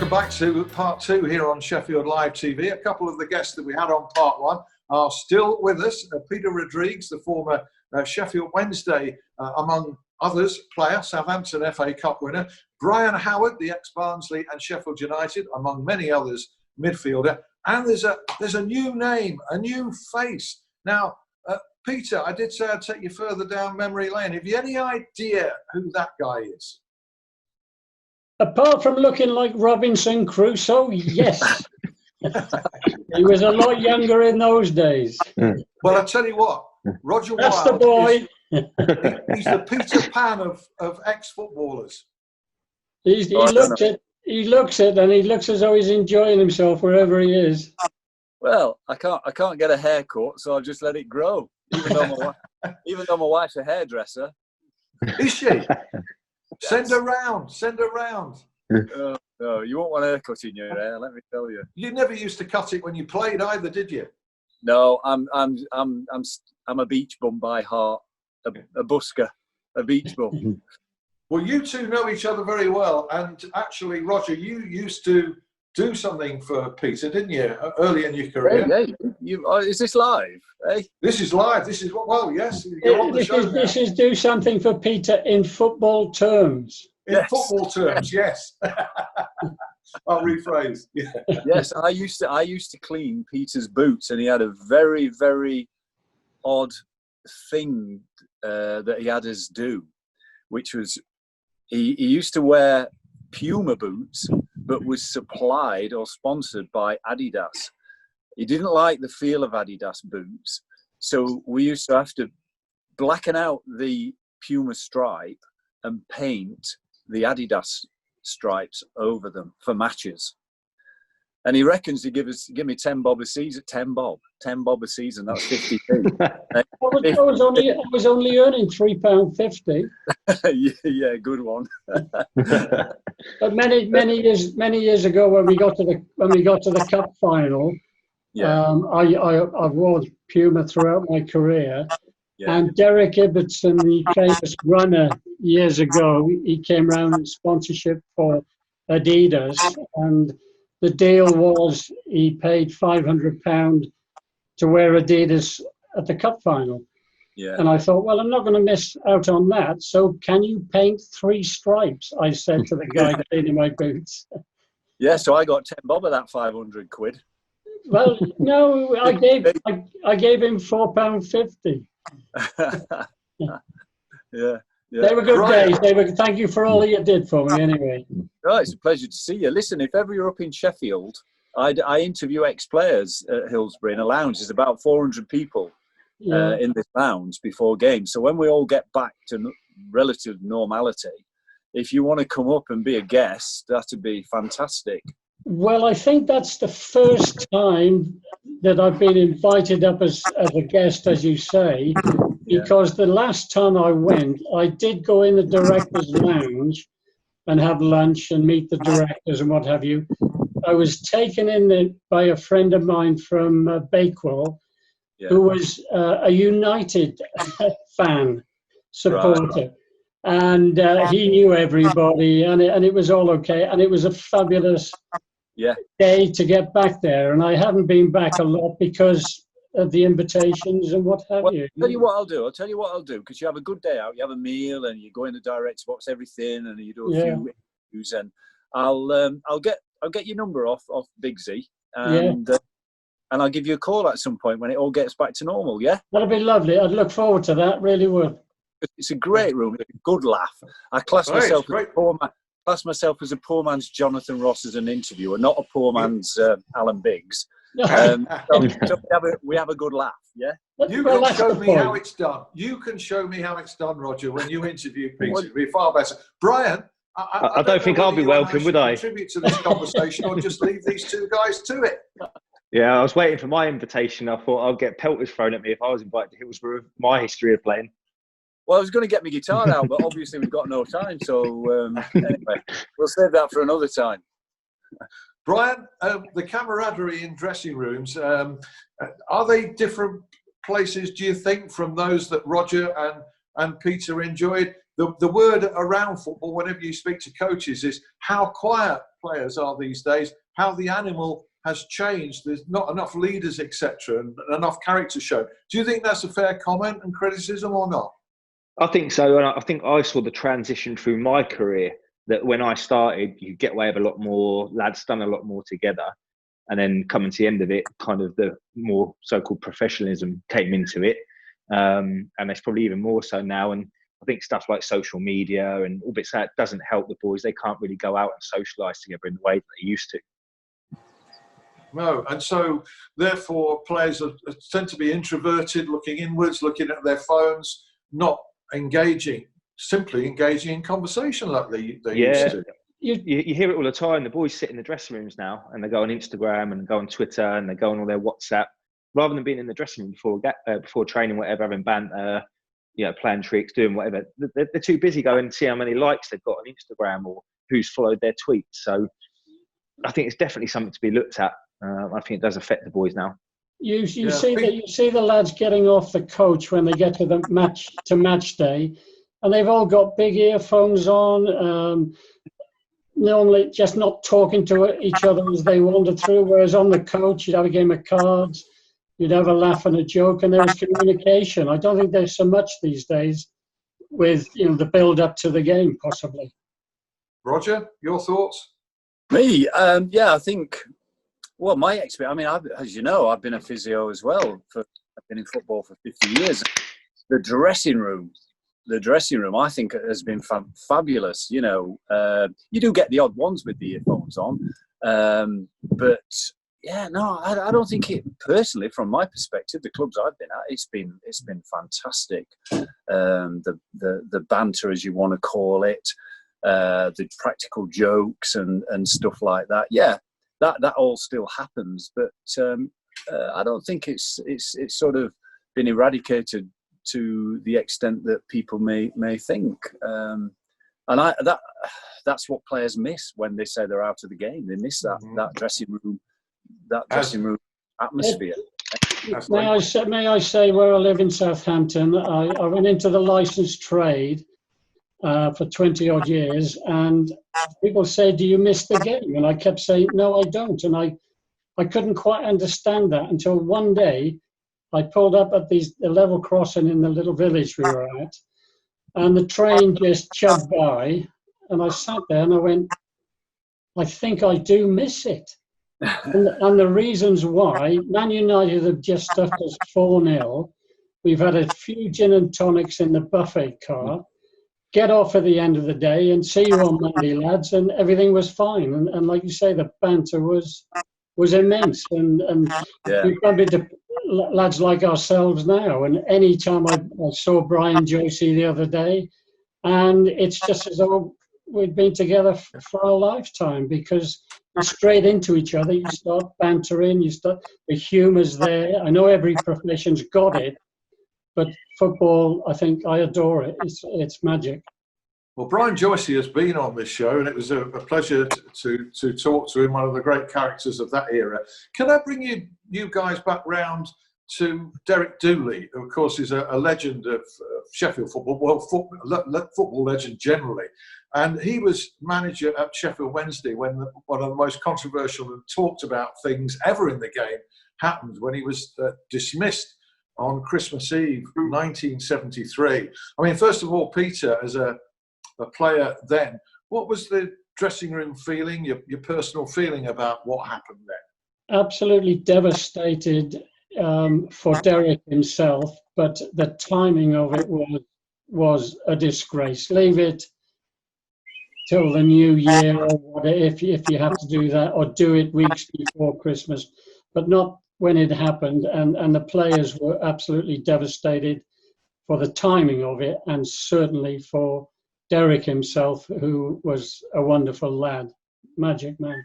Welcome back to part two here on Sheffield Live TV. A couple of the guests that we had on part one are still with us. Peter Rodrigues, the former Sheffield Wednesday, among others, player, Southampton FA Cup winner. Brian Howard, the ex-Barnsley and Sheffield United, among many others, midfielder. And there's a new name, a new face. Now, Peter, I did say I'd take you further down memory lane. Have you any idea who that guy is? Apart from looking like Robinson Crusoe, yes. He was a lot younger in those days. Well, I tell you what, Rodger Wylde. That's the boy. He's the Peter Pan of ex-footballers. He looks it, and he looks as though he's enjoying himself wherever he is. Well, I can't get a haircut, so I'll just let it grow. Even though my wife's a hairdresser. Is she? Send her round. Send her round. No, you won't want a haircut in your hair. Let me tell you. You never used to cut it when you played either, did you? No, I'm a beach bum by heart, a busker, a beach bum. Well, you two know each other very well, and actually, Rodger, you used to do something for Peter, didn't you, early in your career? Yeah. Is this live? Hey? This is live. This is yes. You're on the show now. This is do something for Peter in football terms. In football terms, yes. I'll rephrase. Yeah. Yes, I used to clean Peter's boots, and he had a very, very odd thing that he had us do, which was he used to wear Puma boots, but was supplied or sponsored by Adidas. He didn't like the feel of Adidas boots, so we used to have to blacken out the Puma stripe and paint the Adidas stripes over them for matches. And he reckons he'd give me 10 bob a season. 10 bob a season. That's 50p. I was only earning £3.50. Yeah, good one. But many years ago, when we got to the cup final, I wore Puma throughout my career. Yeah. And Derek Ibbotson, the famous runner years ago, he came around in sponsorship for Adidas, and the deal was he paid £500 to wear Adidas at the cup final. Yeah. And I thought, well, I'm not going to miss out on that. So can you paint 3 stripes? I said to the guy cleaning my boots. Yeah, so I got 10 bob of that 500 quid. Well, no, I gave him £4.50. Yeah. They were good days. Thank you for all that you did for me anyway. Oh, it's a pleasure to see you. Listen, if ever you're up in Sheffield, I interview ex-players at Hillsbury in a lounge. There's about 400 people in this lounge before games. So when we all get back to relative normality, if you want to come up and be a guest, that'd be fantastic. Well, I think that's the first time that I've been invited up as a guest, as you say, because the last time I went, I did go in the director's lounge and have lunch and meet the directors and what have you. I was taken in by a friend of mine from Bakewell, who was a United fan, supporter. Right. And he knew everybody, and it was all okay. And it was a fabulous day to get back there. And I haven't been back a lot because of the invitations and what have you. I'll tell you what I'll do, because you have a good day out, you have a meal, and you go in the director's box, everything, and you do a few interviews, and I'll get your number off Big Z, and I'll give you a call at some point when it all gets back to normal. Yeah, that'll be lovely. I'd look forward to that. Really would. It's a great room. It's a good laugh. I class myself as a poor man's Jonathan Ross as an interviewer, not a poor man's Alan Biggs. So we have a good laugh, yeah? You can show me how it's done. You can show me how it's done, Rodger, when you interview Peter. It'll be far better. Brian, I don't think I'll be welcome, would I? Contribute to this conversation or just leave these two guys to it? Yeah, I was waiting for my invitation. I thought I'll get pelters thrown at me if I was invited to Hillsborough with my history of playing. Well, I was going to get my guitar out, but obviously we've got no time. So anyway, we'll save that for another time. Brian, the camaraderie in dressing rooms, are they different places, do you think, from those that Rodger and Peter enjoyed? The word around football, whenever you speak to coaches, is how quiet players are these days, how the animal has changed. There's not enough leaders, etc., and enough character shown. Do you think that's a fair comment and criticism or not? I think so, and I think I saw the transition through my career, that when I started, you get away with a lot more, lads done a lot more together, and then coming to the end of it, kind of the more so-called professionalism came into it, and it's probably even more so now. And I think stuff like social media and all bits that doesn't help the boys. They can't really go out and socialise together in the way that they used to. No, and so therefore players tend to be introverted, looking inwards, looking at their phones, not simply engaging in conversation like they used to. You hear it all the time. The boys sit in the dressing rooms now and they go on Instagram and go on Twitter and they go on all their WhatsApp, rather than being in the dressing room before training, whatever, having banter, playing tricks, doing whatever. They're too busy going to see how many likes they've got on Instagram or who's followed their tweets. So I think it's definitely something to be looked at. I think it does affect the boys now. You see the lads getting off the coach when they get to the match day, and they've all got big earphones on. Normally, just not talking to each other as they wander through. Whereas on the coach, you'd have a game of cards, you'd have a laugh and a joke, and there was communication. I don't think there's so much these days with the build up to the game, possibly. Rodger, your thoughts? Me, I think. Well, my experience, as you know, I've been a physio as well. I've been in football for 50 years. The dressing room, I think, has been fabulous. You do get the odd ones with the earphones on. But, I don't think it, personally, from my perspective, the clubs I've been at, it's been fantastic. The banter, as you want to call it, the practical jokes and stuff like that. Yeah. That all still happens, but I don't think it's sort of been eradicated to the extent that people may think. And that's what players miss when they say they're out of the game. They miss that dressing room atmosphere. May I say, where I live in Southampton, I went into the licensed trade for 20 odd years, and people say, do you miss the game? And I kept saying, no, I don't. And I couldn't quite understand that until one day I pulled up at the level crossing in the little village we were at, and the train just chugged by, and I sat there and I went, I think I do miss it. and the reasons why: Man United have just stuffed us 4-0. We've had a few gin and tonics in the buffet car. Get off at the end of the day and see you on Monday, lads, and everything was fine. And like you say, the banter was immense. And we bumped into lads like ourselves now. And any time I saw Brian Joycey the other day, and it's just as though we'd been together for a lifetime, because you're straight into each other. You start bantering. The humour's there. I know every profession's got it. But football, I think I adore it. It's magic. Well, Brian Joycey has been on this show, and it was a pleasure to talk to him, one of the great characters of that era. Can I bring you guys back round to Derek Dooley, who, of course, is a legend of Sheffield football, well, football legend generally. And he was manager at Sheffield Wednesday when one of the most controversial and talked about things ever in the game happened, when he was dismissed on Christmas Eve, 1973. I mean, first of all, Peter, as a player then, what was the dressing room feeling, your personal feeling about what happened then? Absolutely devastated for Derek himself, but the timing of it was a disgrace. Leave it till the new year, or if you have to do that, or do it weeks before Christmas, but not when it happened. And the players were absolutely devastated for the timing of it, and certainly for Derek himself, who was a wonderful lad, magic man.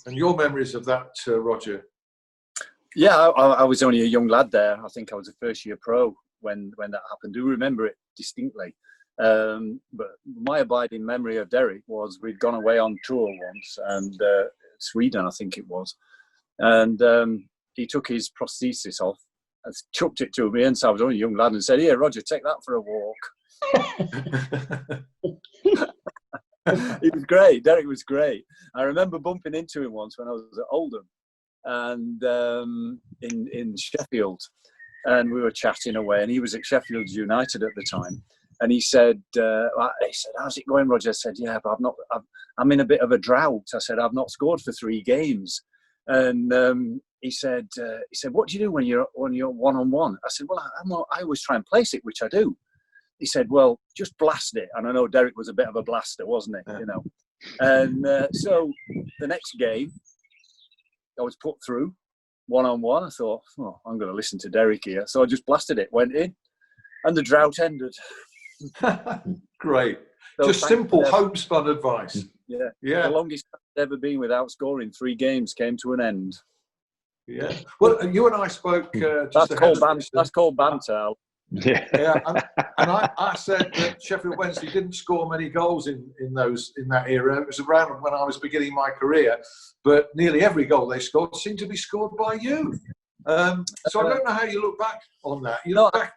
And your memories of that, Rodger? Yeah, I was only a young lad there. I think I was a first year pro when that happened. I do remember it distinctly. But my abiding memory of Derek was we'd gone away on tour once, and Sweden, I think it was. And he took his prosthesis off and chucked it to me, and so I was only a young lad, and said, "Here, Rodger, take that for a walk." He was great. Derek was great. I remember bumping into him once when I was at Oldham, and in Sheffield, and we were chatting away, and he was at Sheffield United at the time, and he said, "How's it going, Rodger?" I said, "Yeah, but I'm in a bit of a drought." I said, "I've not scored for 3 games," and he said, "What do you do when you're one-on-one?" I said, "Well, I always try and place it, which I do." He said, "Well, just blast it." And I know Derek was a bit of a blaster, wasn't he? You know. And so the next game, I was put through one-on-one. I thought, oh, I'm going to listen to Derek here. So I just blasted it, went in, and the drought ended. Great. So just simple homespun advice. Yeah. Yeah. The longest I've ever been without scoring 3 games came to an end. Yeah. Well, you and I spoke just That's called banter. Yeah. Yeah, and I said that Sheffield Wednesday didn't score many goals in that era. It was around when I was beginning my career, but nearly every goal they scored seemed to be scored by you. So I don't know how you look back on that. You look back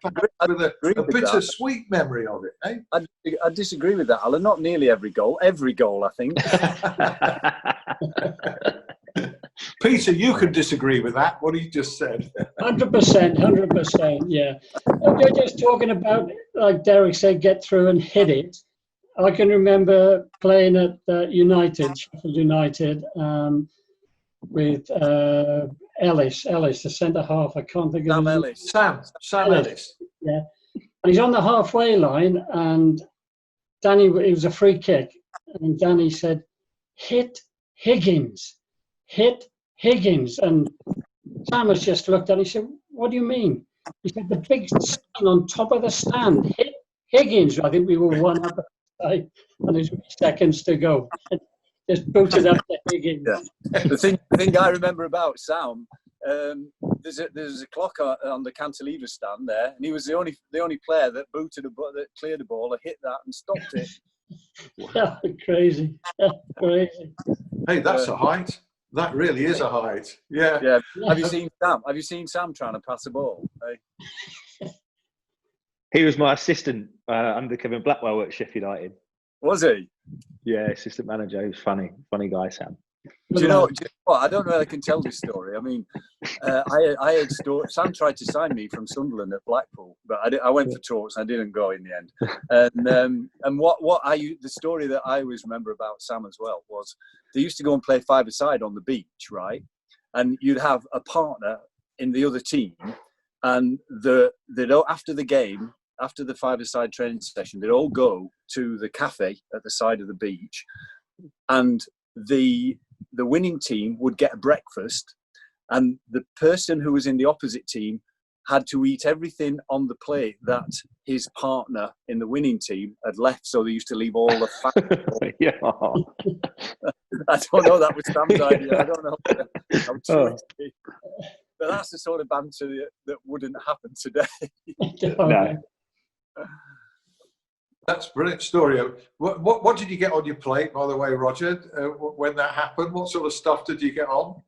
with a bittersweet memory of it, eh? I disagree with that, Alan. Not nearly every goal. Every goal, I think. Peter, you can disagree with that, what he just said. 100%, yeah. You're just talking about, like Derek said, get through and hit it. I can remember playing at Sheffield United, with Ellis, the centre half. I can't think of his name. Sam Ellis. Yeah, and he's on the halfway line, and Danny, it was a free kick, and Danny said, "Hit Higgins, hit Higgins," and Thomas just looked at him. He said, "What do you mean?" He said, "The big sign on top of the stand, hit Higgins." I think we were 1 up, and there's seconds to go. Just booted up to Higgins. Yeah. The thing I remember about Sam, there's a clock on the cantilever stand there, and he was the only player that that cleared the ball, hit that, and stopped it. Wow. Crazy. Crazy. Hey, that's a height. That really is a height. Yeah. Yeah. Have you seen Sam? Have you seen Sam trying to pass a ball? Hey? He was my assistant under Kevin Blackwell at Sheffield United. Was he? Yeah, assistant manager. He was funny guy, Sam. Do you know what? I don't know if I can tell this story. I mean, I had Sam tried to sign me from Sunderland at Blackpool, but I went for talks and I didn't go in the end. And the story that I always remember about Sam as well was they used to go and play 5-a-side on the beach, right? And you'd have a partner in the other team, and after the game, after the 5-a-side training session, they'd all go to the cafe at the side of the beach, and the winning team would get a breakfast, and the person who was in the opposite team had to eat everything on the plate that his partner in the winning team had left. So they used to leave all the fat. Yeah. I don't know. That was Sam's idea. I don't know. But that's the sort of banter that wouldn't happen today. No. That's a brilliant story. What did you get on your plate, by the way, Rodger, when that happened? What sort of stuff did you get on?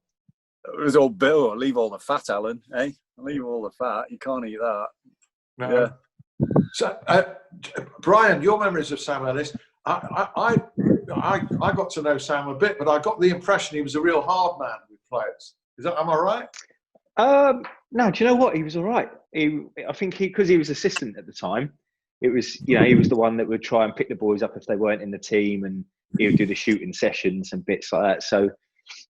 It was all bill. Leave all the fat, Alan. Eh? Leave all the fat. You can't eat that. No. Yeah. So, Brian, your memories of Sam Ellis. I got to know Sam a bit, but I got the impression he was a real hard man with players. Am I right? No, do you know what? He was all right. I think because he was assistant at the time, it was, he was the one that would try and pick the boys up if they weren't in the team, and he would do the shooting sessions and bits like that. So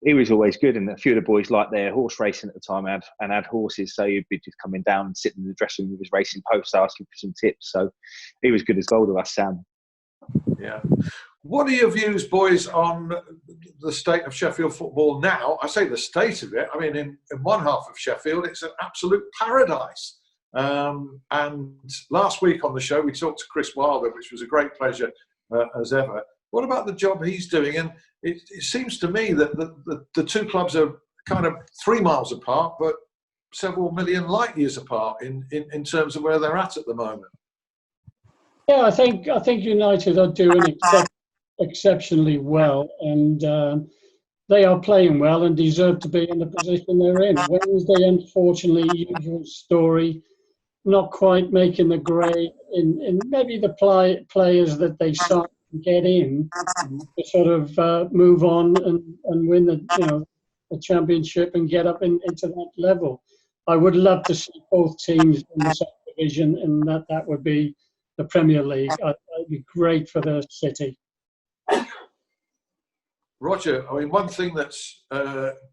he was always good. And a few of the boys liked their horse racing at the time and had horses. So he'd be just coming down and sitting in the dressing room with his racing post asking for some tips. So he was good as gold to us, Sam. Yeah. What are your views, boys, on the state of Sheffield football now? I say the state of it. I mean, in one half of Sheffield, it's an absolute paradise. And last week on the show, we talked to Chris Wilder, which was a great pleasure as ever. What about the job he's doing? And it seems to me that the two clubs are kind of 3 miles apart, but several million light years apart in terms of where they're at the moment. Yeah, I think United are doing exceptionally well, and they are playing well and deserve to be in the position they're in. Wednesday, unfortunately, usual story, not quite making the grade in maybe the players that they signed get in to sort of move on and win the championship and get up into that level. I would love to see both teams in the same division, and that would be the Premier League. That'd be great for the city. Rodger, I mean, one thing that's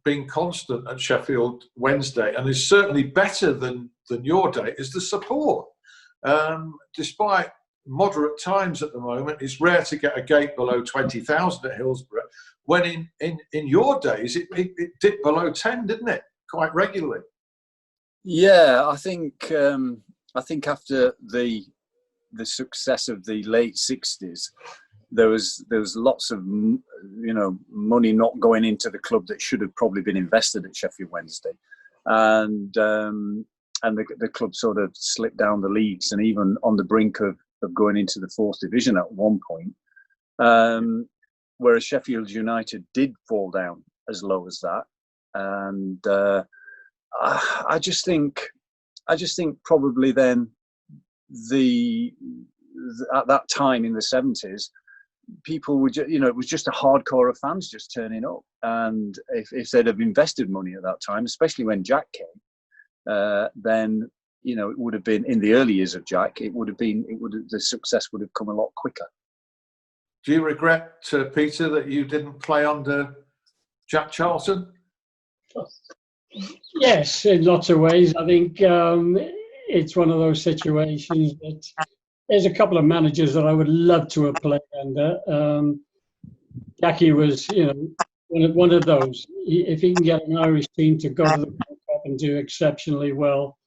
been constant at Sheffield Wednesday, and is certainly better than your day, is the support. Despite moderate times at the moment, it's rare to get a gate below 20,000 at Hillsborough. When in your days, it dipped below 10, didn't it? Quite regularly. Yeah, I think after the success of the late 60s, there was lots of money not going into the club that should have probably been invested at Sheffield Wednesday, and the club sort of slipped down the leagues and even on the brink of going into the 4th division at one point, whereas Sheffield United did fall down as low as that, and I just think probably then at that time in the 70s, people were it was just a hardcore of fans just turning up, and if they'd have invested money at that time, especially when Jack came, then it would have been in the early years of Jack. The success would have come a lot quicker. Do you regret, Peter, that you didn't play under Jack Charlton? Yes, in lots of ways. I think it's one of those situations that there's a couple of managers that I would love to have played under. Jackie was, one of those. If he can get an Irish team to go to the World Cup and do exceptionally well,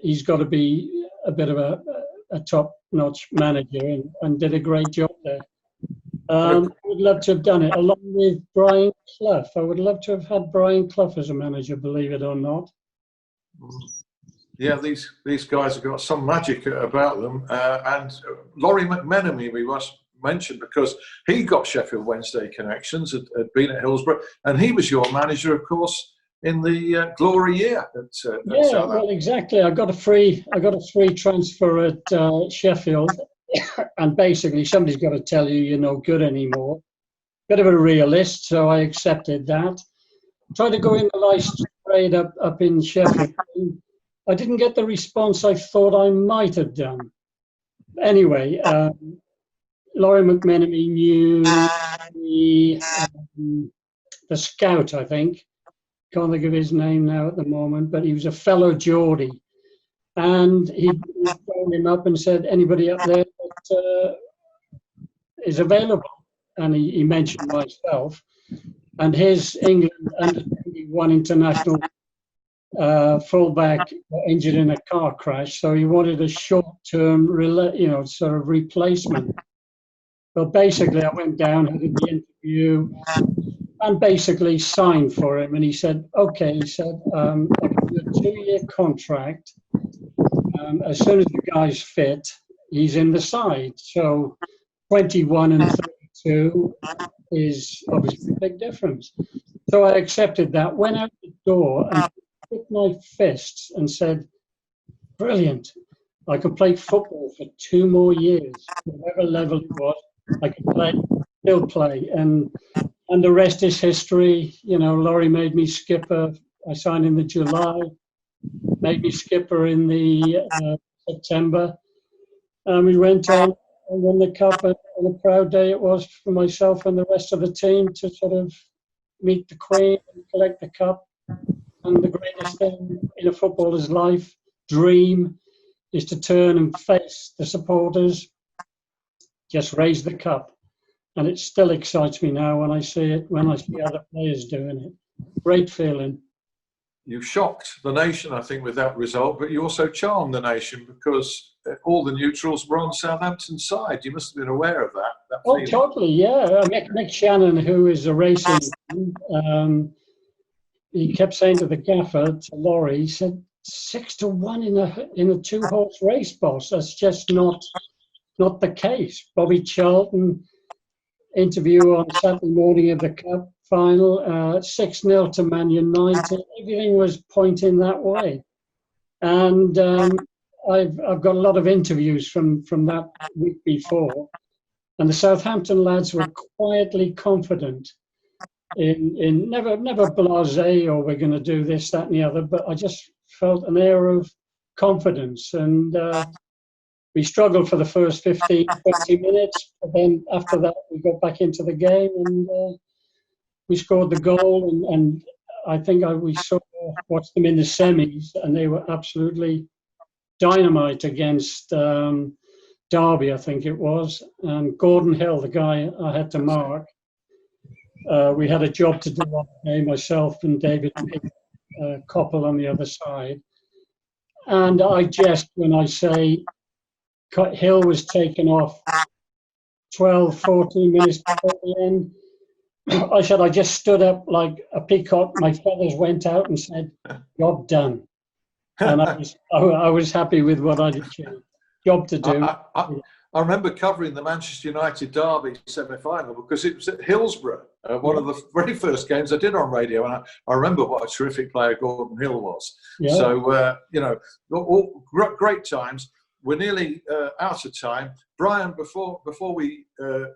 he's got to be a bit of a top-notch manager, and did a great job there. I would love to have done it along with Brian Clough. I would love to have had Brian Clough as a manager, believe it or not. Yeah, these guys have got some magic about them. And Laurie McMenemy, we must mention, because he got Sheffield Wednesday connections, had been at Hillsborough, and he was your manager, of course, in the glory year. Well, exactly. I got a free transfer at Sheffield, and basically somebody's got to tell you you're no good anymore. Bit of a realist, so I accepted that. Tried to go in the life trade up in Sheffield. I didn't get the response I thought I might have done. Anyway, Laurie McMenemy knew the scout, I think. Can't think of his name now at the moment, but he was a fellow Geordie. And he phoned him up and said, anybody up there that is available? And he mentioned myself. And his England under 21 international fullback injured in a car crash, so he wanted a short-term, sort of replacement. Well, basically, I went down, had the interview, and basically signed for him. And he said, "Okay," he said, "I can do a 2-year contract. As soon as the guy's fit, he's in the side." So 21 and 32 is obviously a big difference. So I accepted that, went out the door and hit my fists and said, "Brilliant. I could play football for 2 more years. Whatever level it was, I could still play." And the rest is history. Laurie made me skipper. I signed in the July, made me skipper in the September. And we went on and won the cup, and a proud day it was for myself and the rest of the team to sort of meet the Queen and collect the cup. And the greatest thing in a footballer's life, dream, is to turn and face the supporters, just raise the cup. And it still excites me now when I see it, when I see other players doing it. Great feeling. You shocked the nation, I think, with that result, but you also charmed the nation because all the neutrals were on Southampton's side. You must have been aware of that Oh, feeling. totally, yeah. Mick Shannon, who is a racing he kept saying to the gaffer, to Laurie, he said, 6-1 in a 2-horse race, boss. That's just not the case. Bobby Charlton interview on Saturday morning of the cup final, 6-0 to Man United. Everything was pointing that way. And I've got a lot of interviews from that week before. And the Southampton lads were quietly confident in never blasé, or we're going to do this, that, and the other, but I just felt an air of confidence. And we struggled for the first 15, 20 minutes, but then after that we got back into the game, and we scored the goal. And I think we watched them in the semis, and they were absolutely dynamite against Derby, I think it was. Gordon Hill, the guy I had to mark. We had a job to do on the game, myself and David Coppell on the other side. And I jest when I say Hill was taken off 12, 14 minutes before the end. I said, I just stood up like a peacock. My feathers went out and said, job done. And I was happy with what I'd achieved. Job to do. I remember covering the Manchester United Derby semi-final because it was at Hillsborough, one of the very first games I did on radio, and I remember what a terrific player Gordon Hill was. Yeah. So, you know, all great times. We're nearly out of time. Brian, before we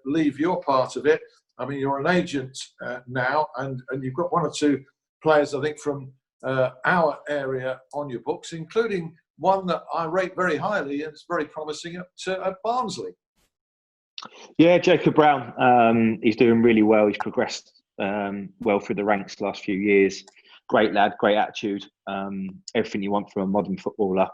leave your part of it, I mean, you're an agent now, and you've got one or two players, I think, from our area on your books, including one that I rate very highly and it's very promising at Barnsley. Yeah, Jacob Brown. He's doing really well. He's progressed well through the ranks the last few years. Great lad, great attitude. Everything you want from a modern footballer.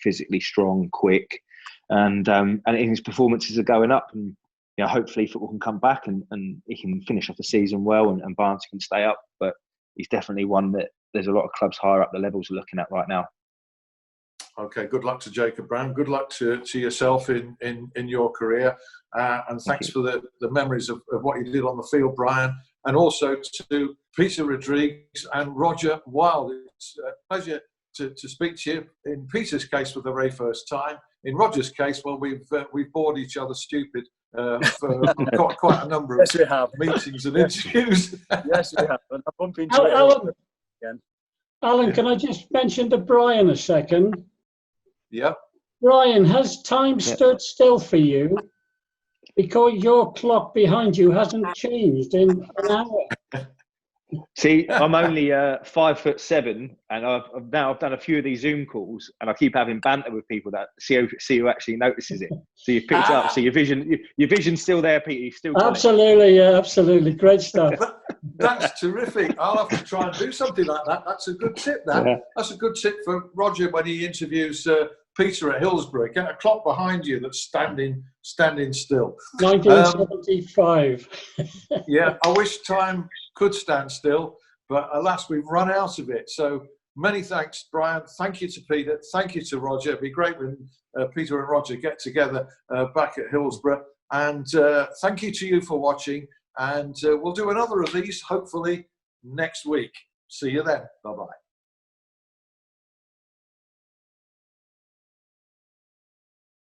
Physically strong, quick, and his performances are going up. And you know, hopefully football can come back and he can finish off the season well, and Barnsley can stay up. But he's definitely one that there's a lot of clubs higher up the levels are looking at right now. Okay, good luck to Jacob Brown. Good luck to yourself in your career. And thanks for the memories of what you did on the field, Brian. And also to Peter Rodrigues and Rodger Wylde. It's a pleasure to speak to you. In Peter's case for the very first time. In Rodger's case, well, we've bored each other stupid for quite a number of meetings and interviews. Yes, we have. And I bump into it again. Alan, can I just mention to Brian a second? Yeah. Brian, has time stood still for you? Because your clock behind you hasn't changed in an hour. See, I'm only 5'7", and I've done a few of these Zoom calls, and I keep having banter with people that see who actually notices it. So you've picked it up. So your vision's still there, Peter. You've still got absolutely, yeah, absolutely, great stuff. That's terrific. I'll have to try and do something like that. That's a good tip. That's a good tip for Rodger when he interviews Peter at Hillsborough. Get a clock behind you that's standing still. 1975. Yeah, I wish time could stand still, but alas, we've run out of it. So many thanks, Brian. Thank you to Peter. Thank you to Rodger. It'd be great when Peter and Rodger get together back at Hillsborough. And thank you to you for watching. And we'll do another of these, hopefully, next week. See you then. Bye-bye.